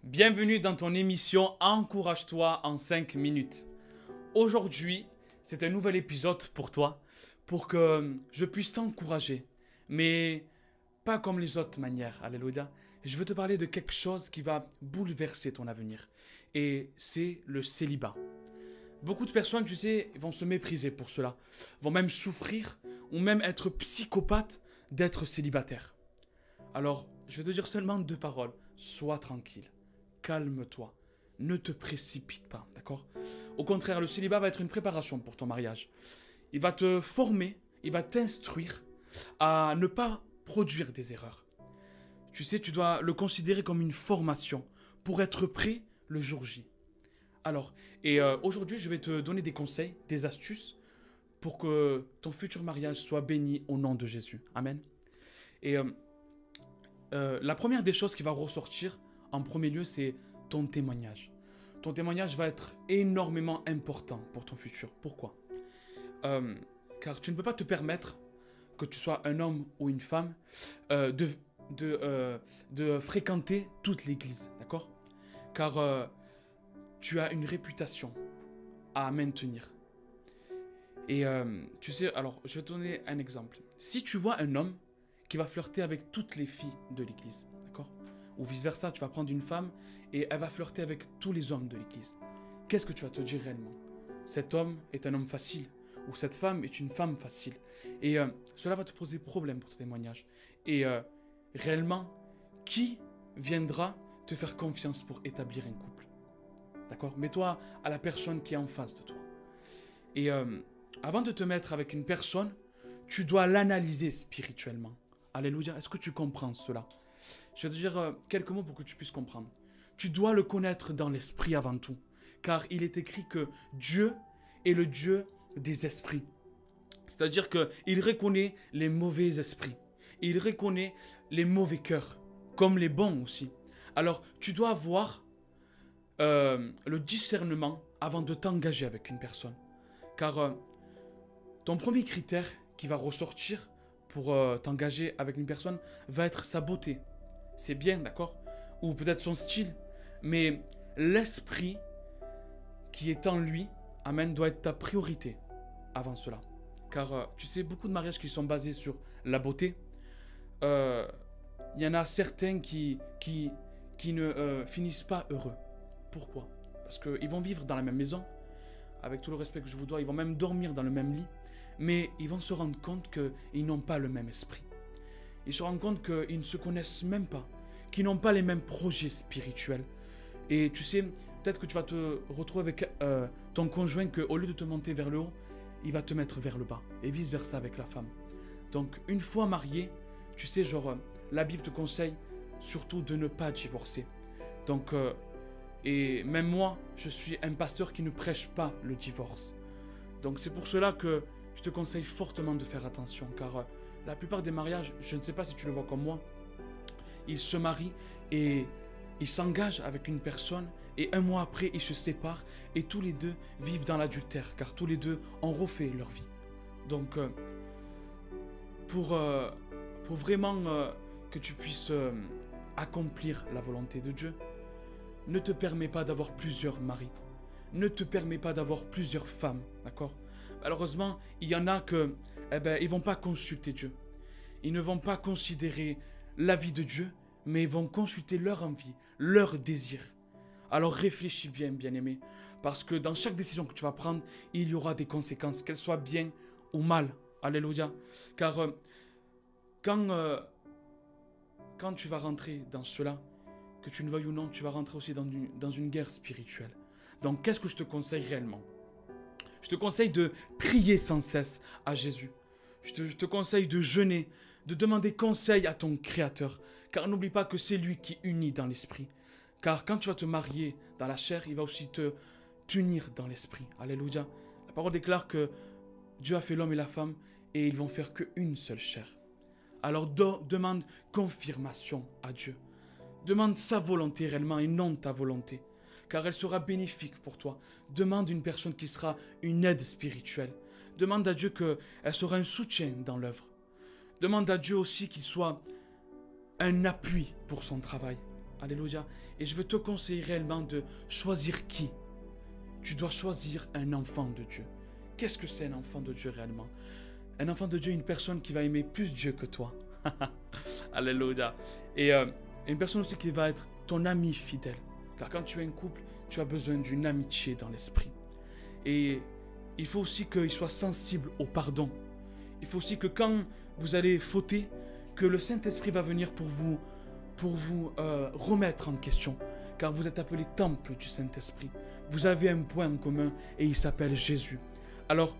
Bienvenue dans ton émission Encourage-toi en 5 minutes. Aujourd'hui, c'est un nouvel épisode pour toi, pour que je puisse t'encourager, mais pas comme les autres manières, alléluia. Je veux te parler de quelque chose qui va bouleverser ton avenir, et c'est le célibat. Beaucoup de personnes, tu sais, vont se mépriser pour cela, vont même souffrir, ou même être psychopathes d'être célibataire. Alors, je vais te dire seulement deux paroles, sois tranquille. Calme-toi. Ne te précipite pas, d'accord? Au contraire, le célibat va être une préparation pour ton mariage. Il va te former, il va t'instruire à ne pas produire des erreurs. Tu sais, tu dois le considérer comme une formation pour être prêt le jour J. Alors, aujourd'hui, je vais te donner des conseils, des astuces pour que ton futur mariage soit béni au nom de Jésus. Amen. Et la première des choses qui va ressortir en premier lieu, c'est ton témoignage. Ton témoignage va être énormément important pour ton futur. Pourquoi? Car tu ne peux pas te permettre, que tu sois un homme ou une femme, de fréquenter toute l'église, d'accord? Car tu as une réputation à maintenir. Et tu sais, alors je vais te donner un exemple. Si tu vois un homme qui va flirter avec toutes les filles de l'église, d'accord? Ou vice-versa, tu vas prendre une femme et elle va flirter avec tous les hommes de l'église. Qu'est-ce que tu vas te dire réellement? Cet homme est un homme facile, ou cette femme est une femme facile. Et cela va te poser problème pour ton témoignage. Et réellement, qui viendra te faire confiance pour établir un couple? D'accord? Mets-toi à la personne qui est en face de toi. Et avant de te mettre avec une personne, tu dois l'analyser spirituellement. Alléluia, est-ce que tu comprends cela? Je vais te dire quelques mots pour que tu puisses comprendre. Tu dois le connaître dans l'esprit avant tout, car il est écrit que Dieu est le Dieu des esprits. C'est-à-dire qu'il reconnaît les mauvais esprits. Il reconnaît les mauvais cœurs, comme les bons aussi. Alors, tu dois avoir le discernement avant de t'engager avec une personne. Car ton premier critère qui va ressortir pour t'engager avec une personne va être sa beauté. C'est bien, d'accord? Ou peut-être son style. Mais l'esprit qui est en lui, amen, doit être ta priorité avant cela. Car tu sais, beaucoup de mariages qui sont basés sur la beauté, il y en a certains qui ne finissent pas heureux. Pourquoi? Parce qu'ils vont vivre dans la même maison, avec tout le respect que je vous dois, ils vont même dormir dans le même lit, mais ils vont se rendre compte qu'ils n'ont pas le même esprit. Ils se rendent compte qu'ils ne se connaissent même pas, qu'ils n'ont pas les mêmes projets spirituels. Et tu sais, peut-être que tu vas te retrouver avec ton conjoint qu'au lieu de te monter vers le haut, il va te mettre vers le bas. Et vice-versa avec la femme. Donc, une fois marié, tu sais, genre, la Bible te conseille surtout de ne pas divorcer. Donc, et même moi, je suis un pasteur qui ne prêche pas le divorce. Donc, c'est pour cela que je te conseille fortement de faire attention. Car la plupart des mariages, je ne sais pas si tu le vois comme moi, ils se marient et ils s'engagent avec une personne et un mois après, ils se séparent et tous les deux vivent dans l'adultère car tous les deux ont refait leur vie. Donc, pour vraiment que tu puisses accomplir la volonté de Dieu, ne te permets pas d'avoir plusieurs maris. Ne te permets pas d'avoir plusieurs femmes, d'accord? Malheureusement, il y en a que, ils vont pas consulter Dieu. Ils ne vont pas considérer l'avis de Dieu, mais ils vont consulter leur envie, leur désir. Alors réfléchis bien, bien-aimé, parce que dans chaque décision que tu vas prendre, il y aura des conséquences, qu'elles soient bien ou mal. Alléluia. Car quand tu vas rentrer dans cela, que tu ne veuilles ou non, tu vas rentrer aussi dans une guerre spirituelle. Donc qu'est-ce que je te conseille réellement? Je te conseille de prier sans cesse à Jésus. Je te conseille de jeûner, de demander conseil à ton Créateur. Car n'oublie pas que c'est lui qui unit dans l'esprit. Car quand tu vas te marier dans la chair, il va aussi t'unir dans l'esprit. Alléluia. La parole déclare que Dieu a fait l'homme et la femme et ils vont faire qu'une seule chair. Alors demande confirmation à Dieu. Demande sa volonté réellement et non ta volonté. Car elle sera bénéfique pour toi. Demande une personne qui sera une aide spirituelle. Demande à Dieu qu'elle sera un soutien dans l'œuvre. Demande à Dieu aussi qu'il soit un appui pour son travail. Alléluia. Et je veux te conseiller réellement de choisir qui. Tu dois choisir un enfant de Dieu. Qu'est-ce que c'est un enfant de Dieu réellement? Un enfant de Dieu est une personne qui va aimer plus Dieu que toi. Alléluia. Et une personne aussi qui va être ton ami fidèle. Car quand tu es un couple, tu as besoin d'une amitié dans l'esprit. Et il faut aussi qu'il soit sensible au pardon. Il faut aussi que quand vous allez fauter, que le Saint-Esprit va venir pour vous remettre en question. Car vous êtes appelés temple du Saint-Esprit. Vous avez un point en commun et il s'appelle Jésus. Alors,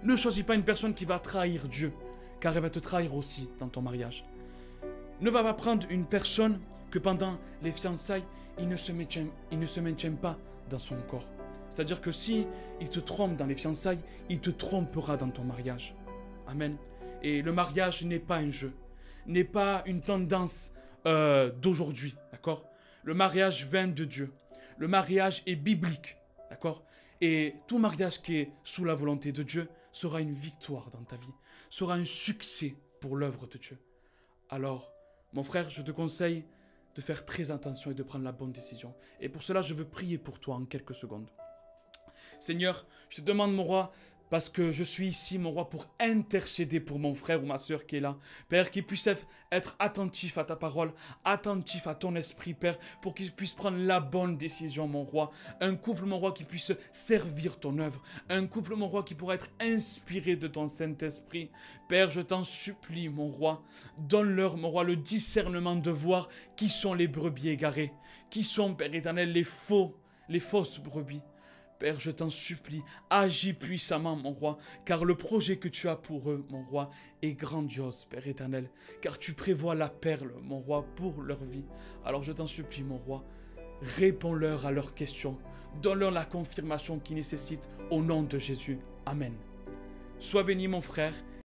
ne choisis pas une personne qui va trahir Dieu, car elle va te trahir aussi dans ton mariage. Ne va pas prendre une personne que pendant les fiançailles, il ne se maintient pas dans son corps. C'est-à-dire que si il te trompe dans les fiançailles, il te trompera dans ton mariage. Amen. Et le mariage n'est pas un jeu, n'est pas une tendance d'aujourd'hui, d'accord? Le mariage vient de Dieu. Le mariage est biblique, d'accord? Et tout mariage qui est sous la volonté de Dieu sera une victoire dans ta vie, sera un succès pour l'œuvre de Dieu. Alors, mon frère, je te conseille de faire très attention et de prendre la bonne décision. Et pour cela, je veux prier pour toi en quelques secondes. Seigneur, je te demande, mon roi, parce que je suis ici, mon roi, pour intercéder pour mon frère ou ma soeur qui est là. Père, qu'il puisse être attentif à ta parole, attentif à ton esprit, Père, pour qu'il puisse prendre la bonne décision, mon roi. Un couple, mon roi, qui puisse servir ton œuvre. Un couple, mon roi, qui pourra être inspiré de ton Saint-Esprit. Père, je t'en supplie, mon roi, donne-leur, mon roi, le discernement de voir qui sont les brebis égarées, qui sont, Père éternel, les fausses brebis. Père, je t'en supplie, agis puissamment, mon roi, car le projet que tu as pour eux, mon roi, est grandiose, Père éternel, car tu prévois la perle, mon roi, pour leur vie. Alors je t'en supplie, mon roi, réponds-leur à leurs questions, donne-leur la confirmation qu'ils nécessitent au nom de Jésus. Amen. Sois béni, mon frère,